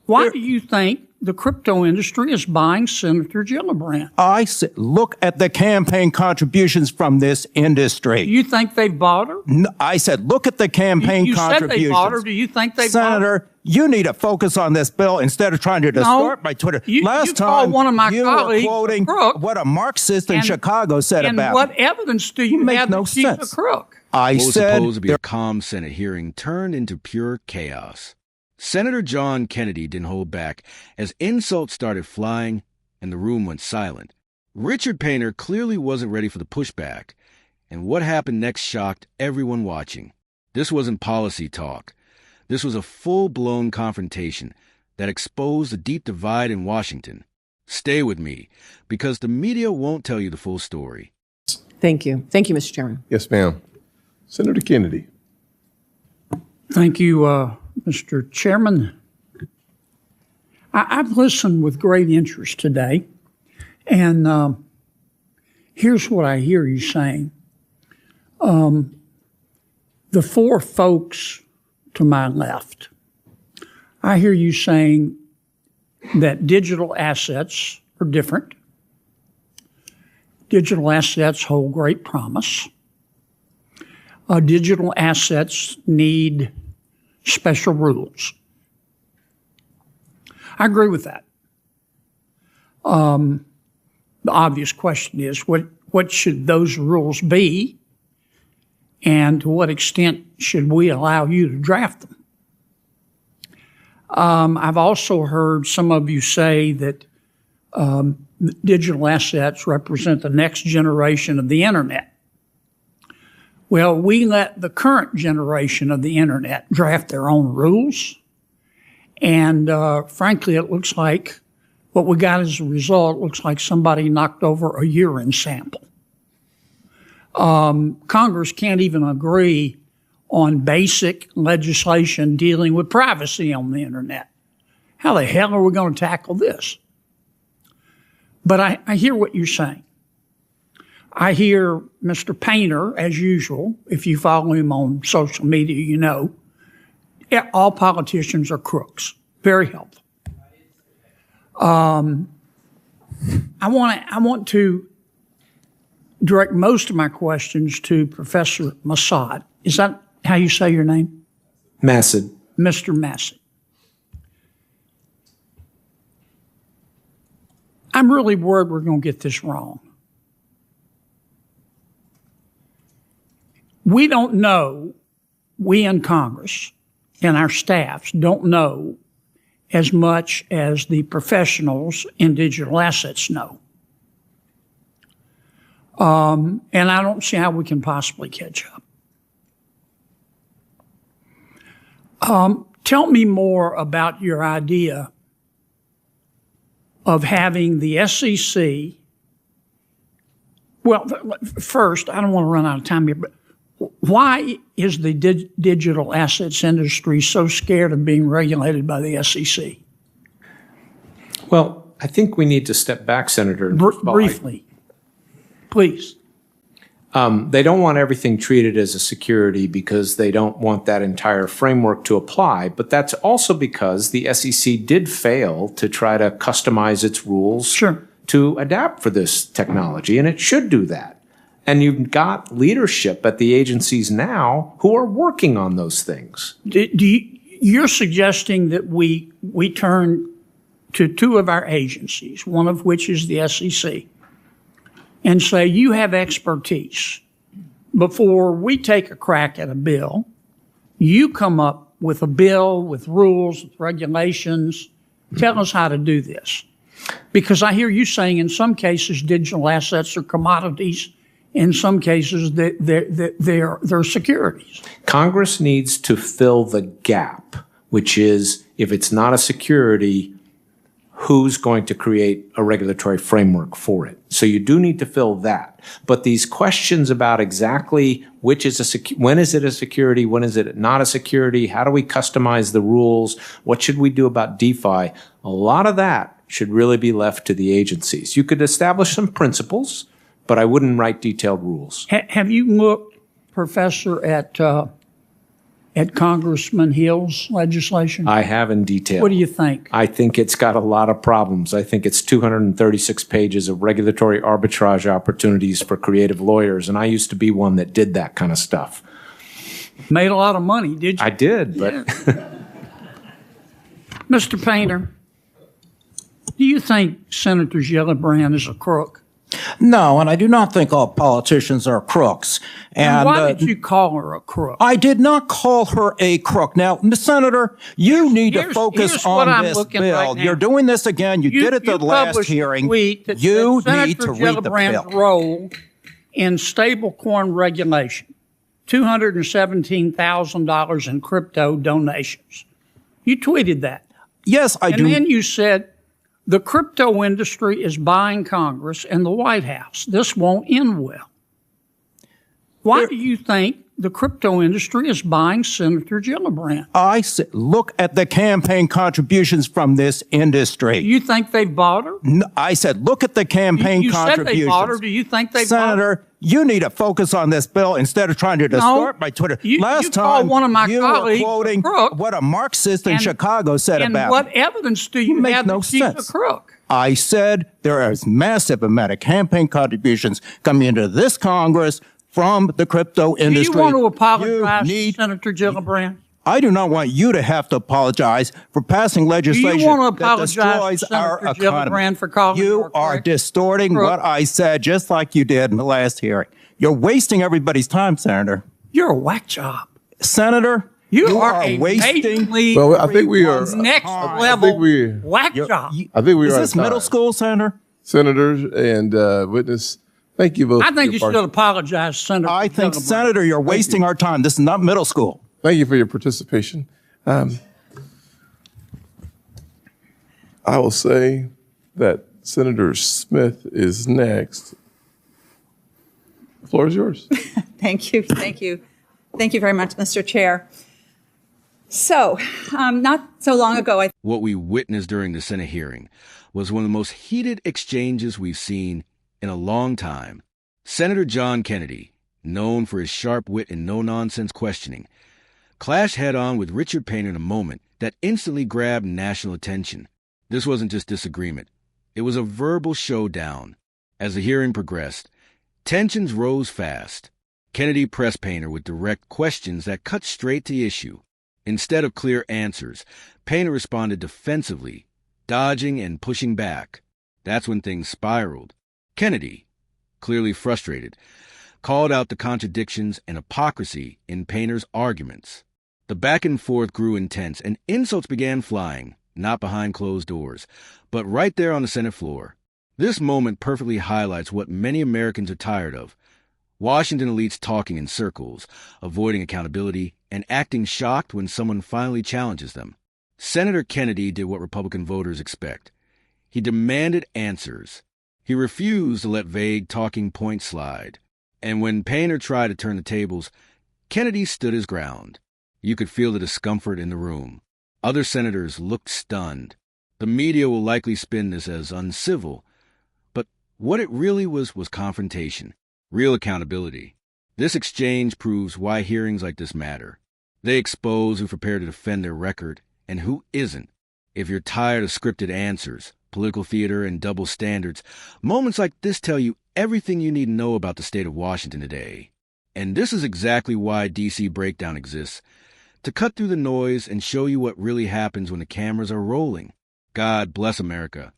Why do you think the crypto industry is buying Senator Gillibrand? I said, look at the campaign contributions from this industry. You think they've bought her? No, I said, look at the campaign you contributions. Said they bought her. Do you think they Senator, bought her? you need to focus on this bill instead of trying to distort my Twitter. Last time, one of my you colleagues were quoting what a Marxist in Chicago said about And what evidence do you have that she's a crook? I what was said supposed to be a calm Senate hearing turned into pure chaos. Senator John Kennedy didn't hold back as insults started flying and the room went silent. Richard Painter clearly wasn't ready for the pushback, and what happened next shocked everyone watching. This wasn't policy talk. This was a full-blown confrontation that exposed the deep divide in Washington. Stay with me, because the media won't tell you the full story. Thank you. Thank you, Mr. Chairman. Yes, ma'am. Senator Kennedy. Thank you, Mr. Chairman. I've listened with great interest today, and here's what I hear you saying. The four folks to my left, I hear you saying that digital assets are different. Digital assets hold great promise. Digital assets need special rules. I agree with that. The obvious question is, what should those rules be, and to what extent should we allow you to draft them? I've also heard some of you say that digital assets represent the next generation of the internet. Well, we let the current generation of the internet draft their own rules. And frankly, it looks like what we got as a result looks like somebody knocked over a urine sample. Congress can't even agree on basic legislation dealing with privacy on the internet. How the hell are we going to tackle this? But I hear what you're saying. I hear Mr. Painter, as usual, if you follow him on social media, you know, all politicians are crooks. Very helpful. I want to direct most of my questions to Professor Massad. Is that how you say your name? Massad. Mr. Massad. I'm really worried we're going to get this wrong. We don't know, we in Congress and our staffs don't know as much as the professionals in digital assets know. And I don't see how we can possibly catch up. Tell me more about your idea of having the SEC. Well, first, I don't want to run out of time here, but why is the digital assets industry so scared of being regulated by the SEC? Well, I think we need to step back, Senator. Briefly, please. They don't want everything treated as a security because they don't want that entire framework to apply. But that's also because the SEC did fail to try to customize its rules to adapt for this technology, and it should do that. And you've got leadership at the agencies now who are working on those things. You're suggesting that we turn to two of our agencies, one of which is the SEC, and say, you have expertise. Before we take a crack at a bill, you come up with a bill with rules, with regulations. Tell us how to do this. Because I hear you saying in some cases digital assets are commodities. In some cases, they're securities. Congress needs to fill the gap, which is if it's not a security, who's going to create a regulatory framework for it? So you do need to fill that. But these questions about exactly which is when is it a security, when is it not a security, how do we customize the rules, what should we do about DeFi, a lot of that should really be left to the agencies. You could establish some principles, but I wouldn't write detailed rules. Have you looked, Professor, at at Congressman Hill's legislation? I have in detail. What do you think? I think it's got a lot of problems. I think it's 236 pages of regulatory arbitrage opportunities for creative lawyers, and I used to be one that did that kind of stuff. Made a lot of money, did you? I did, but Mr. Painter, do you think Senator Gillibrand is a crook? No, and I do not think all politicians are crooks. And why did you call her a crook? I did not call her a crook. Now, Senator, you need to here's focus what on I'm this looking bill. right now. You're doing this again. You did it the last published a hearing. tweet that You said need to Senator read the Gillibrand's bill. role in stablecoin regulation, $217,000 in crypto donations. You tweeted that. Yes, I And do. then you said, the crypto industry is buying Congress and the White House. This won't end well. Why do you think the crypto industry is buying Senator Gillibrand? I said, look at the campaign contributions from this industry. Do you think they bought her? I said, look at the campaign You said contributions. they bought her. Do you think they bought her? Senator, you need to focus on this bill instead of trying to distort my Twitter. You Last called time, one of my you were colleagues a quoting crook. what a Marxist in And- Chicago said And about what me. evidence do you Make have no that she's sense. a crook? I said there is massive amount of campaign contributions coming into this Congress from the crypto Do you industry. want to apologize You to need- Senator Gillibrand? I do not want you to have to apologize for passing legislation want to that apologize destroys to our Senator economy. Gillibrand for calling her You a are crook? distorting what I said, just like you did in the last hearing. You're wasting everybody's time, Senator. You're a whack job. Senator, You are a wasting. blatantly Well, I think we are. next I level think we. whack job. I think we Is are. this middle school, Senator? Senators and witness. Thank you both. I think for you your should apologize, Senator I think, Gillibrand. Senator, you're wasting our time. This is not middle school. Thank you for your participation. I will say that Senator Smith is next. The floor is yours. Thank you. Thank you. Thank you very much, Mr. Chair. So, not so long ago, What we witnessed during the Senate hearing was one of the most heated exchanges we've seen in a long time. Senator John Kennedy, known for his sharp wit and no-nonsense questioning, clashed head-on with Richard Painter in a moment that instantly grabbed national attention. This wasn't just disagreement. It was a verbal showdown. As the hearing progressed, tensions rose fast. Kennedy pressed Painter with direct questions that cut straight to the issue. Instead of clear answers, Painter responded defensively, dodging and pushing back. That's when things spiraled. Kennedy, clearly frustrated, called out the contradictions and hypocrisy in Painter's arguments. The back and forth grew intense, and insults began flying, not behind closed doors, but right there on the Senate floor. This moment perfectly highlights what many Americans are tired of: Washington elites talking in circles, avoiding accountability, and acting shocked when someone finally challenges them. Senator Kennedy did what Republican voters expect. He demanded answers. He refused to let vague talking points slide. And when Painter tried to turn the tables, Kennedy stood his ground. You could feel the discomfort in the room. Other senators looked stunned. The media will likely spin this as uncivil, but what it really was confrontation, real accountability. This exchange proves why hearings like this matter. They expose who's prepared to defend their record and who isn't. If you're tired of scripted answers, political theater, and double standards, moments like this tell you everything you need to know about the state of Washington today. And this is exactly why DC Breakdown exists, to cut through the noise and show you what really happens when the cameras are rolling. God bless America.